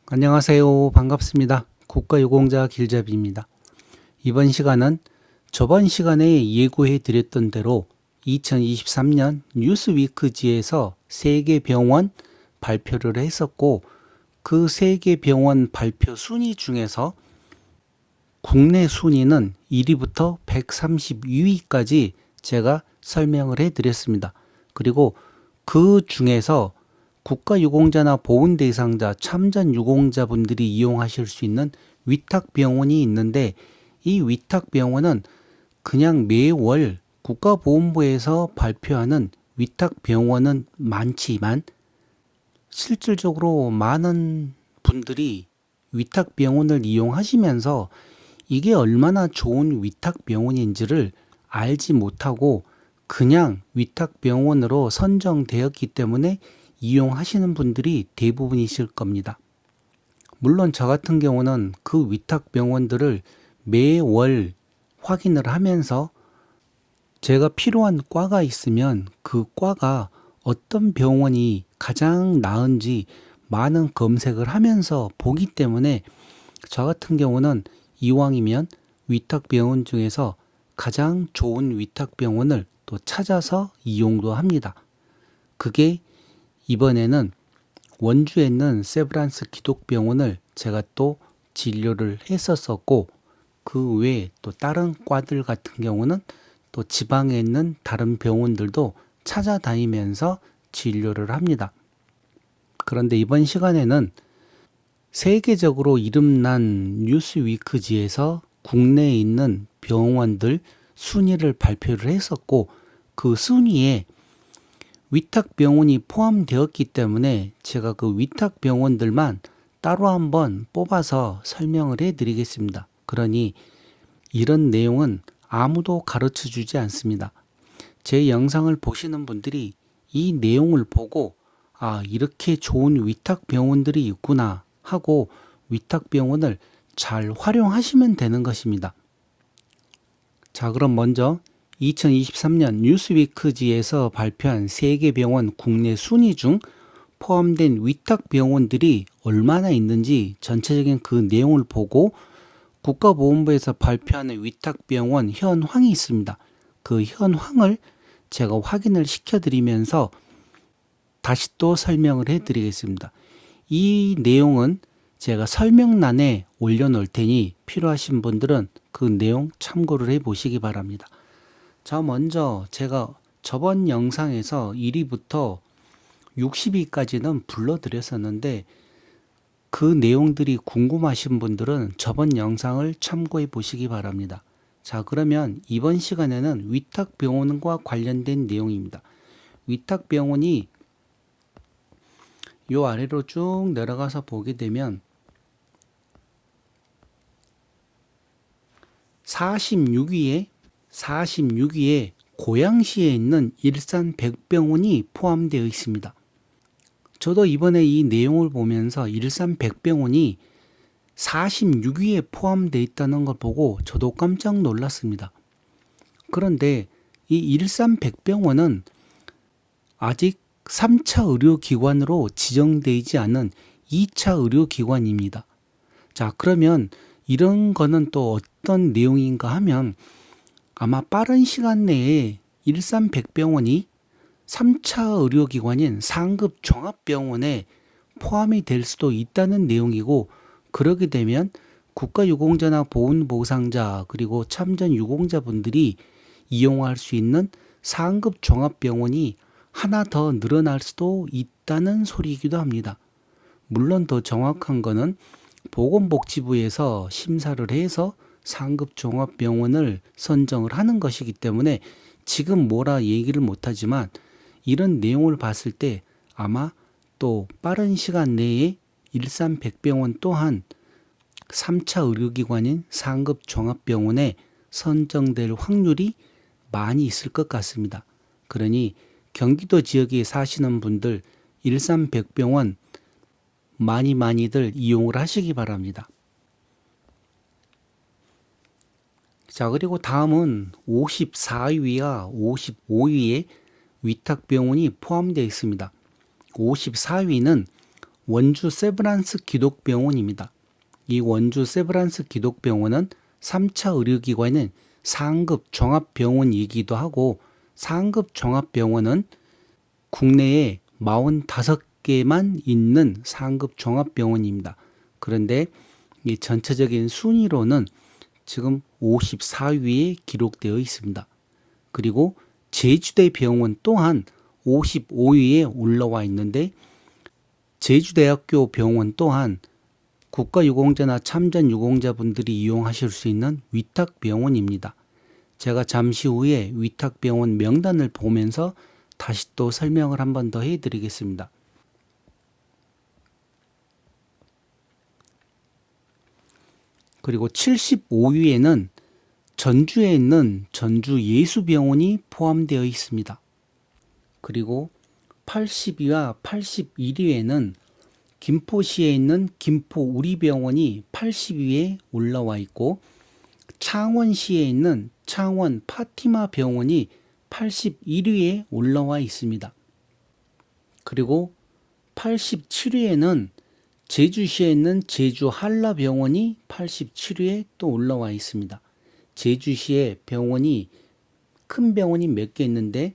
안녕하세요. 반갑습니다. 국가유공자 길잡이입니다. 이번 시간은 저번 시간에 예고해 드렸던 대로 2023년 뉴스위크지에서 세계병원 발표를 했었고, 그 세계병원 발표 순위 중에서 국내 순위는 1위부터 132위까지 제가 설명을 해 드렸습니다. 그리고 그 중에서 국가유공자나 보훈 대상자, 참전 유공자분들이 이용하실 수 있는 위탁병원이 있는데, 이 위탁병원은 그냥 매월 국가보훈부에서 발표하는 위탁병원은 많지만 실질적으로 많은 분들이 위탁병원을 이용하시면서 이게 얼마나 좋은 위탁병원인지를 알지 못하고 그냥 위탁병원으로 선정되었기 때문에 이용하시는 분들이 대부분이실 겁니다. 물론 저 같은 경우는 그 위탁병원들을 매월 확인을 하면서 제가 필요한 과가 있으면 그 과가 어떤 병원이 가장 나은지 많은 검색을 하면서 보기 때문에 저 같은 경우는 이왕이면 위탁병원 중에서 가장 좋은 위탁병원을 또 찾아서 이용도 합니다. 그게 이번에는 원주에 있는 세브란스 기독병원을 제가 또 진료를 했었었고, 그 외에 또 다른 과들 같은 경우는 또 지방에 있는 다른 병원들도 찾아다니면서 진료를 합니다. 그런데 이번 시간에는 세계적으로 이름난 뉴스위크지에서 국내에 있는 병원들 순위를 발표를 했었고, 그 순위에 위탁병원이 포함되었기 때문에 제가 그 위탁병원들만 따로 한번 뽑아서 설명을 해드리겠습니다. 그러니 이런 내용은 아무도 가르쳐 주지 않습니다. 제 영상을 보시는 분들이 이 내용을 보고 이렇게 좋은 위탁병원들이 있구나 하고 위탁병원을 잘 활용하시면 되는 것입니다. 자, 그럼 먼저 2023년 뉴스위크지에서 발표한 세계병원 국내 순위 중 포함된 위탁병원들이 얼마나 있는지 전체적인 그 내용을 보고 국가보훈부에서 발표하는 위탁병원 현황이 있습니다. 그 현황을 제가 확인을 시켜드리면서 다시 또 설명을 해드리겠습니다. 이 내용은 제가 설명란에 올려놓을 테니 필요하신 분들은 그 내용 참고를 해 보시기 바랍니다. 자, 먼저 제가 저번 영상에서 1위부터 60위까지는 불러드렸었는데 그 내용들이 궁금하신 분들은 저번 영상을 참고해 보시기 바랍니다. 자, 그러면 이번 시간에는 위탁병원과 관련된 내용입니다. 위탁병원이 요 아래로 쭉 내려가서 보게 되면 46위에 고양시에 있는 일산백병원이 포함되어 있습니다. 저도 이번에 이 내용을 보면서 일산백병원이 46위에 포함되어 있다는 걸 보고 저도 깜짝 놀랐습니다. 그런데 이 일산백병원은 아직 3차 의료기관으로 지정되지 않은 2차 의료기관입니다. 자, 그러면 이런 거는 또 어떤 내용인가 하면 아마 빠른 시간 내에 일산백병원이 3차 의료기관인 상급 종합병원에 포함이 될 수도 있다는 내용이고, 그러게 되면 국가유공자나 보훈보상자 그리고 참전 유공자분들이 이용할 수 있는 상급 종합병원이 하나 더 늘어날 수도 있다는 소리이기도 합니다. 물론 더 정확한 거는 보건복지부에서 심사를 해서 상급 종합병원을 선정을 하는 것이기 때문에 지금 뭐라 얘기를 못하지만 이런 내용을 봤을 때 아마 또 빠른 시간 내에 일산백병원 또한 3차 의료기관인 상급 종합병원에 선정될 확률이 많이 있을 것 같습니다. 그러니 경기도 지역에 사시는 분들 일산백병원 많이들 이용을 하시기 바랍니다. 자, 그리고 다음은 54위와 55위에 위탁병원이 포함되어 있습니다. 54위는 원주 세브란스 기독병원입니다. 이 원주 세브란스 기독병원은 3차 의료기관은 상급 종합병원이기도 하고 상급 종합병원은 국내에 45개만 있는 상급 종합병원입니다. 그런데 이 전체적인 순위로는 지금 54위에 기록되어 있습니다. 그리고 제주대 병원 또한 55위에 올라와 있는데 제주대학교 병원 또한 국가유공자나 참전유공자분들이 이용하실 수 있는 위탁병원입니다. 제가 잠시 후에 위탁병원 명단을 보면서 다시 또 설명을 한 번 더 해드리겠습니다. 그리고 75위에는 전주에 있는 전주예수병원이 포함되어 있습니다. 그리고 80위와 81위에는 김포시에 있는 김포우리병원이 80위에 올라와 있고 창원시에 있는 창원 파티마 병원이 81위에 올라와 있습니다. 그리고 87위에는 제주시에 있는 제주 한라병원이 87위에 또 올라와 있습니다. 제주시에 병원이 큰 병원이 몇 개 있는데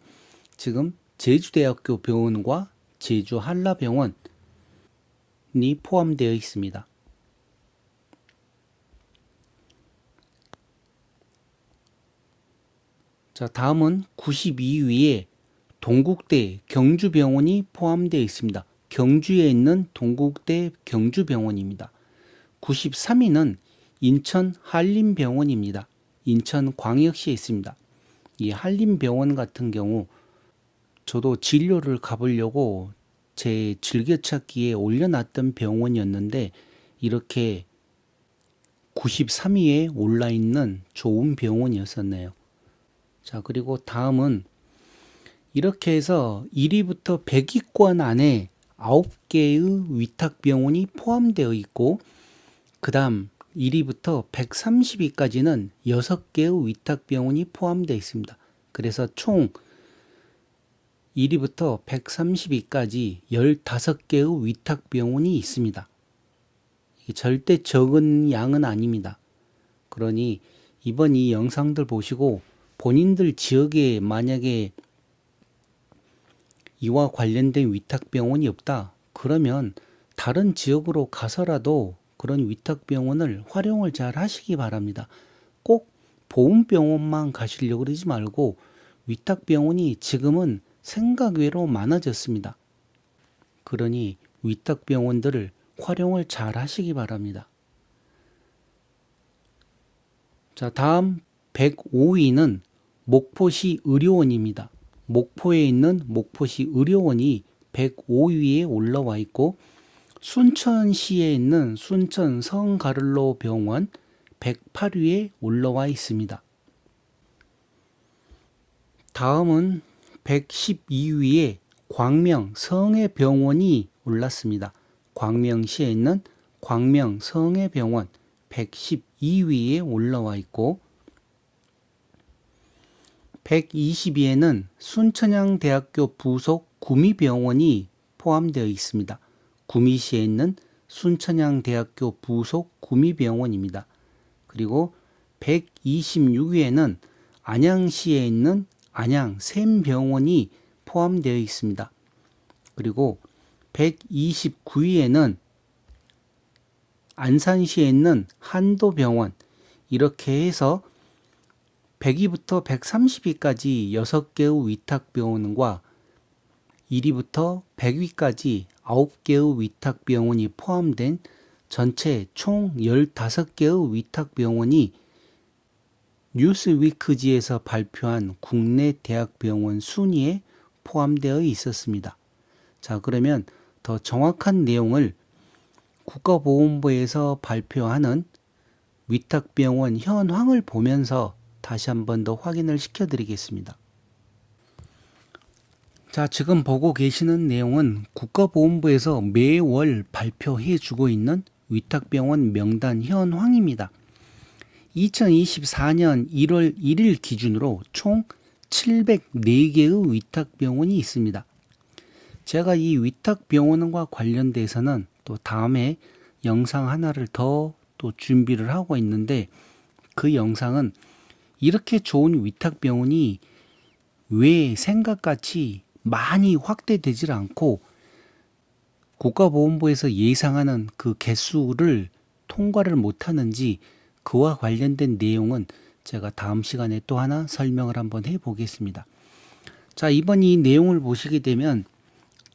지금 제주대학교 병원과 제주 한라병원이 포함되어 있습니다. 자, 다음은 92위에 동국대 경주병원이 포함되어 있습니다. 경주에 있는 동국대 경주병원입니다. 93위는 인천 한림병원입니다. 인천광역시에 있습니다. 이 한림병원 같은 경우 저도 진료를 가보려고 제 즐겨찾기에 올려놨던 병원이었는데 이렇게 93위에 올라있는 좋은 병원이었었네요. 자, 그리고 다음은 이렇게 해서 1위부터 100위권 안에 9개의 위탁병원이 포함되어 있고 그 다음 1위부터 130위까지는 6개의 위탁병원이 포함되어 있습니다. 그래서 총 1위부터 130위까지 15개의 위탁병원이 있습니다. 이게 절대 적은 양은 아닙니다. 그러니 이번 이 영상들 보시고 본인들 지역에 만약에 이와 관련된 위탁병원이 없다. 그러면 다른 지역으로 가서라도 그런 위탁병원을 활용을 잘 하시기 바랍니다. 꼭 보훈병원만 가시려고 그러지 말고 위탁병원이 지금은 생각 외로 많아졌습니다. 그러니 위탁병원들을 활용을 잘 하시기 바랍니다. 자, 다음 105위는 목포시 의료원입니다. 목포에 있는 목포시 의료원이 105위에 올라와 있고 순천시에 있는 순천 성가를로 병원 108위에 올라와 있습니다. 다음은 112위에 광명 성해병원이 올랐습니다. 광명시에 있는 광명 성해병원 112위에 올라와 있고 120위에는 순천향대학교 부속 구미병원이 포함되어 있습니다. 구미시에 있는 순천향대학교 부속 구미병원입니다. 그리고 126위에는 안양시에 있는 안양샘병원이 포함되어 있습니다. 그리고 129위에는 안산시에 있는 한도병원, 이렇게 해서 100위부터 130위까지 6개의 위탁병원과 1위부터 100위까지 9개의 위탁병원이 포함된 전체 총 15개의 위탁병원이 뉴스위크지에서 발표한 국내 대학병원 순위에 포함되어 있었습니다. 자, 그러면 더 정확한 내용을 국가보건부에서 발표하는 위탁병원 현황을 보면서 다시 한 번 더 확인을 시켜드리겠습니다. 자, 지금 보고 계시는 내용은 국가보건부에서 매월 발표해 주고 있는 위탁병원 명단 현황입니다. 2024년 1월 1일 기준으로 총 704개의 위탁병원이 있습니다. 제가 이 위탁병원과 관련돼서는 또 다음에 영상 하나를 더 또 준비를 하고 있는데, 그 영상은 이렇게 좋은 위탁병원이 왜 생각같이 많이 확대되질 않고 국가보훈부에서 예상하는 그 개수를 통과를 못하는지, 그와 관련된 내용은 제가 다음 시간에 또 하나 설명을 한번 해보겠습니다. 자, 이번 이 내용을 보시게 되면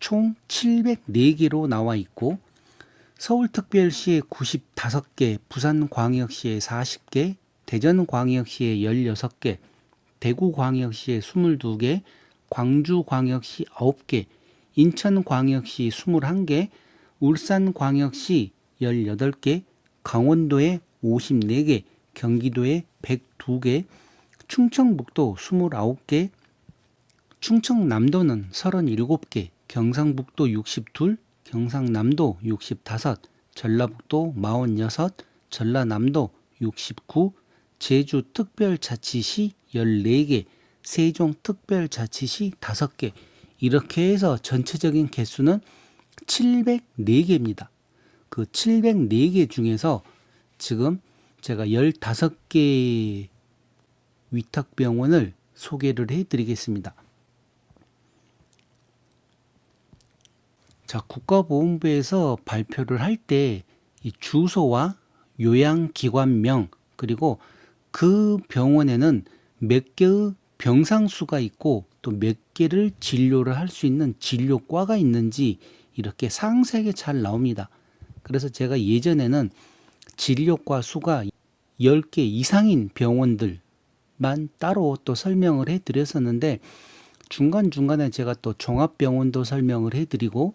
총 704개로 나와 있고, 서울특별시에 95개, 부산광역시에 40개, 대전광역시에 16개, 대구광역시에 22개, 광주광역시 9개, 인천광역시 21개, 울산광역시 18개, 강원도에 54개, 경기도에 102개, 충청북도 29개, 충청남도는 37개, 경상북도 62, 경상남도 65, 전라북도 46, 전라남도 69, 제주특별자치시 14개, 세종특별자치시 5개, 이렇게 해서 전체적인 개수는 704개입니다. 그 704개 중에서 지금 제가 15개 위탁병원을 소개를 해드리겠습니다. 자, 국가보훈부에서 발표를 할 때 이 주소와 요양기관명, 그리고 그 병원에는 몇 개의 병상수가 있고 또 몇 개를 진료를 할 수 있는 진료과가 있는지 이렇게 상세하게 잘 나옵니다. 그래서 제가 예전에는 진료과 수가 10개 이상인 병원들만 따로 또 설명을 해드렸었는데, 중간중간에 제가 또 종합병원도 설명을 해드리고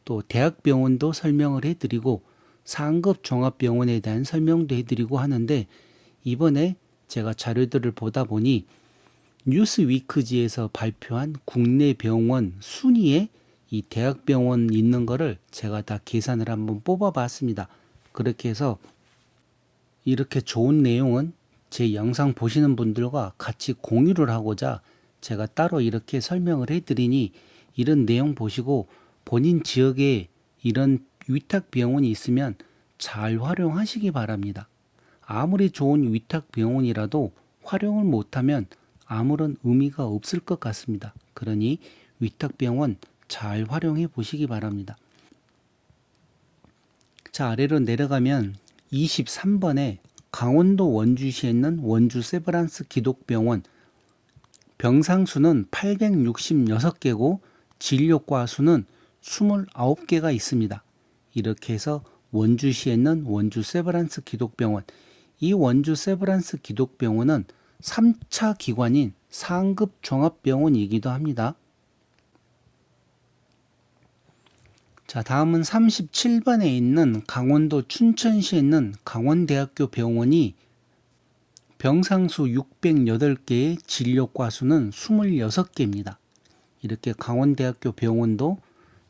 또 대학병원도 설명을 해드리고 상급 종합병원에 대한 설명도 해드리고 하는데, 이번에 제가 자료들을 보다 보니 뉴스위크지에서 발표한 국내 병원 순위에 이 대학병원 있는 거를 제가 다 계산을 한번 뽑아봤습니다. 그렇게 해서 이렇게 좋은 내용은 제 영상 보시는 분들과 같이 공유를 하고자 제가 따로 이렇게 설명을 해드리니, 이런 내용 보시고 본인 지역에 이런 위탁병원이 있으면 잘 활용하시기 바랍니다. 아무리 좋은 위탁병원이라도 활용을 못하면 아무런 의미가 없을 것 같습니다. 그러니 위탁병원 잘 활용해 보시기 바랍니다. 자, 아래로 내려가면 23번에 강원도 원주시에 있는 원주 세브란스 기독병원, 병상수는 866개고 진료과 수는 29개가 있습니다. 이렇게 해서 원주시에 있는 원주 세브란스 기독병원, 이 원주 세브란스 기독병원은 3차 기관인 상급 종합병원이기도 합니다. 자, 다음은 37번에 있는 강원도 춘천시에 있는 강원대학교 병원이 병상수 608개의 진료과 수는 26개입니다. 이렇게 강원대학교 병원도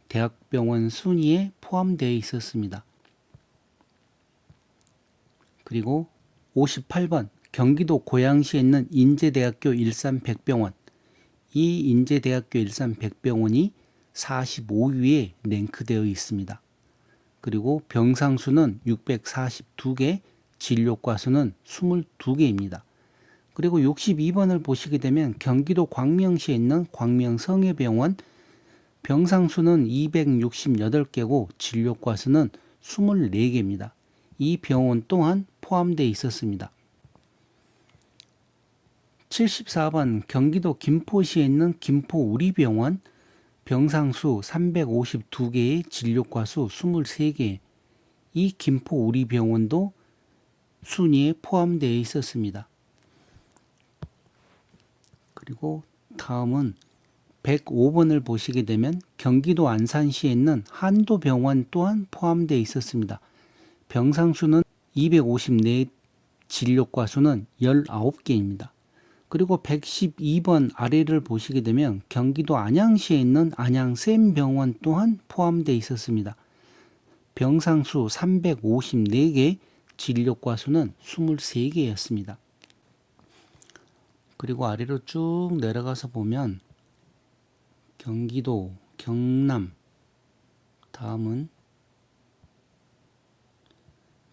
대학병원 순위에 포함되어 있었습니다. 그리고 58번 경기도 고양시에 있는 인제대학교 일산백병원, 이 인제대학교 일산백병원이 45위에 랭크되어 있습니다. 그리고 병상수는 642개, 진료과 수는 22개입니다. 그리고 62번을 보시게 되면 경기도 광명시에 있는 광명성혜병원, 병상수는 268개고 진료과 수는 24개입니다. 이 병원 또한 포함되어 있었습니다. 74번 경기도 김포시에 있는 김포우리병원, 병상수 352개의 진료과 수 23개, 이 김포우리병원도 순위에 포함되어 있었습니다. 그리고 다음은 105번을 보시게 되면 경기도 안산시에 있는 한도병원 또한 포함되어 있었습니다. 병상수는 254, 진료과 수는 19개입니다. 그리고 112번 아래를 보시게 되면 경기도 안양시에 있는 안양샘병원 또한 포함되어 있었습니다. 병상수 354개, 진료과 수는 23개였습니다. 그리고 아래로 쭉 내려가서 보면 경기도 경남, 다음은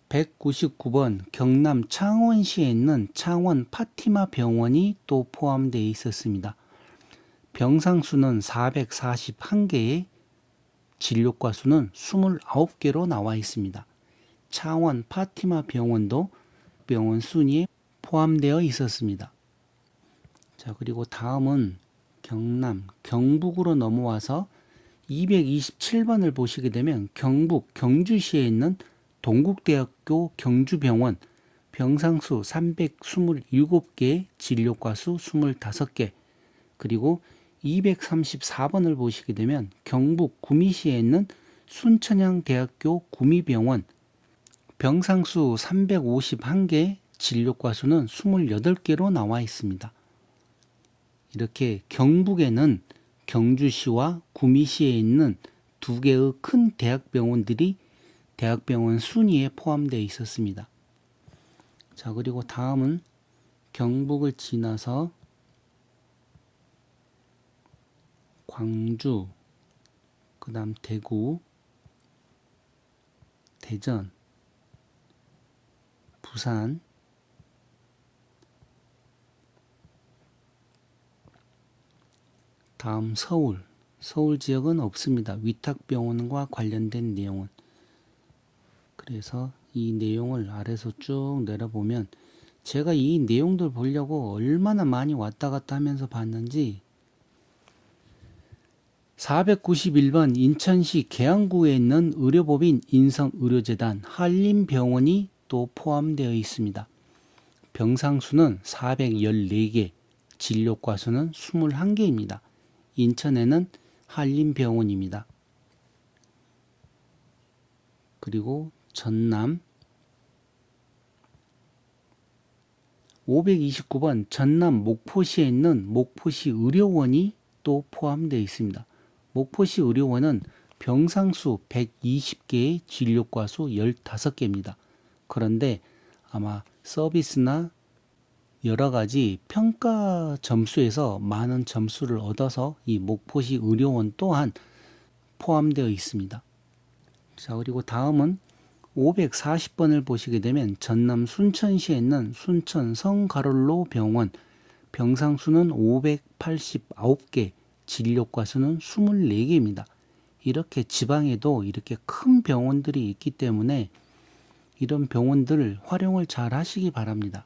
199번 경남 창원시에 있는 창원 파티마 병원이 또 포함되어 있었습니다. 병상 수는 441개에 진료과 수는 29개로 나와 있습니다. 창원 파티마 병원도 병원 순위에 포함되어 있었습니다. 자, 그리고 다음은 경남, 경북으로 넘어와서 227번을 보시게 되면 경북 경주시에 있는 동국대학교 경주병원 병상수 327개, 진료과 수 25개, 그리고 234번을 보시게 되면 경북 구미시에 있는 순천향대학교 구미병원 병상수 351개, 진료과 수는 28개로 나와 있습니다. 이렇게 경북에는 경주시와 구미시에 있는 두 개의 큰 대학병원들이 대학병원 순위에 포함되어 있었습니다. 자, 그리고 다음은 경북을 지나서 광주, 그 다음 대구, 대전, 부산, 다음 서울, 서울 지역은 없습니다. 위탁병원과 관련된 내용은. 그래서 이 내용을 아래서 쭉 내려보면 제가 이 내용들 보려고 얼마나 많이 왔다 갔다 하면서 봤는지 491번 인천시 계양구에 있는 의료법인 인성의료재단 한림병원이 또 포함되어 있습니다. 병상수는 414개, 진료과 수는 21개입니다. 인천에는 한림병원입니다. 그리고 전남 529번 전남 목포시에 있는 목포시 의료원이 또 포함되어 있습니다. 목포시 의료원은 병상수 120개의 진료과 수 15개입니다. 그런데 아마 서비스나 여러 가지 평가 점수에서 많은 점수를 얻어서 이 목포시 의료원 또한 포함되어 있습니다. 자, 그리고 다음은 540번을 보시게 되면 전남 순천시에 있는 순천 성가롤로 병원 병상수는 589개, 진료과 수는 24개입니다. 이렇게 지방에도 이렇게 큰 병원들이 있기 때문에 이런 병원들을 활용을 잘 하시기 바랍니다.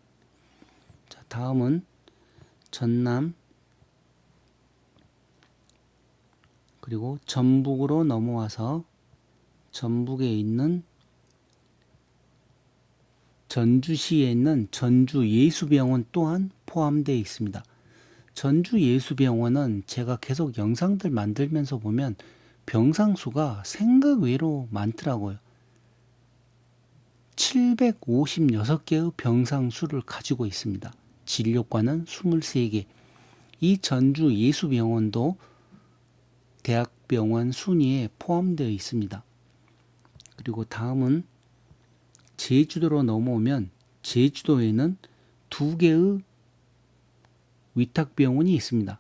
자, 다음은 전남, 그리고 전북으로 넘어와서 전북에 있는 전주시에 있는 전주예수병원 또한 포함되어 있습니다. 전주예수병원은 제가 계속 영상들 만들면서 보면 병상수가 생각 외로 많더라고요. 756개의 병상수를 가지고 있습니다. 진료과는 23개. 이 전주예수병원도 대학병원 순위에 포함되어 있습니다. 그리고 다음은 제주도로 넘어오면 제주도에는 두 개의 위탁병원이 있습니다.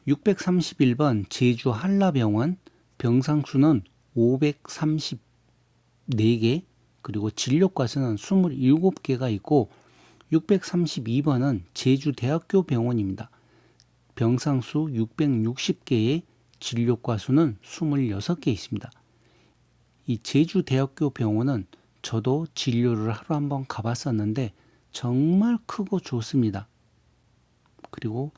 631번 제주 한라병원 병상수는 534개, 그리고 진료과 수는 27개가 있고 632번은 제주대학교 병원입니다. 병상수 660개에 진료과 수는 26개 있습니다. 이 제주대학교 병원은 저도 진료를 하루 한번 가봤었는데 정말 크고 좋습니다. 그리고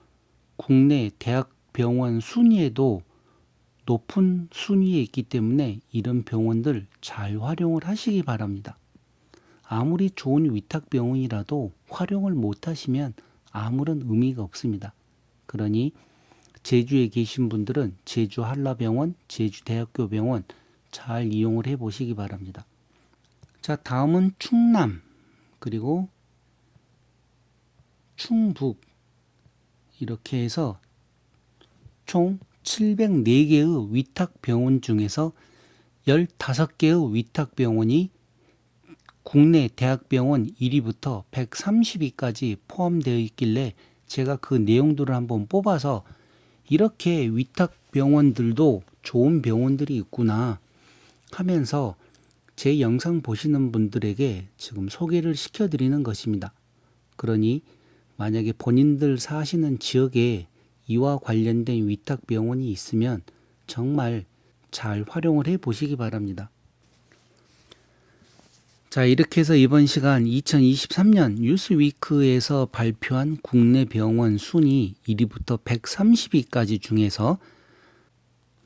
국내 대학병원 순위에도 높은 순위에 있기 때문에 이런 병원들 잘 활용을 하시기 바랍니다. 아무리 좋은 위탁병원이라도 활용을 못하시면 아무런 의미가 없습니다. 그러니 제주에 계신 분들은 제주 한라병원, 제주대학교 병원 잘 이용을 해 보시기 바랍니다. 자, 다음은 충남, 그리고 충북, 이렇게 해서 총 704개의 위탁병원 중에서 15개의 위탁병원이 국내 대학병원 1위부터 130위까지 포함되어 있길래 제가 그 내용들을 한번 뽑아서 이렇게 위탁 병원들도 좋은 병원들이 있구나 하면서 제 영상 보시는 분들에게 지금 소개를 시켜드리는 것입니다. 그러니 만약에 본인들 사시는 지역에 이와 관련된 위탁병원이 있으면 정말 잘 활용을 해 보시기 바랍니다. 자, 이렇게 해서 이번 시간 2023년 뉴스위크에서 발표한 국내 병원 순위 1위부터 130위까지 중에서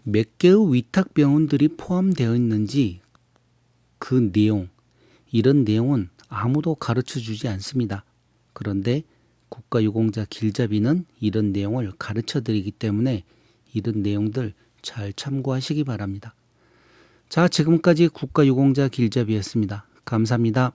몇 개의 위탁병원들이 포함되어 있는지 그 내용, 이런 내용은 아무도 가르쳐 주지 않습니다. 그런데 국가유공자 길잡이는 이런 내용을 가르쳐 드리기 때문에 이런 내용들 잘 참고하시기 바랍니다. 자, 지금까지 국가유공자 길잡이였습니다. 감사합니다.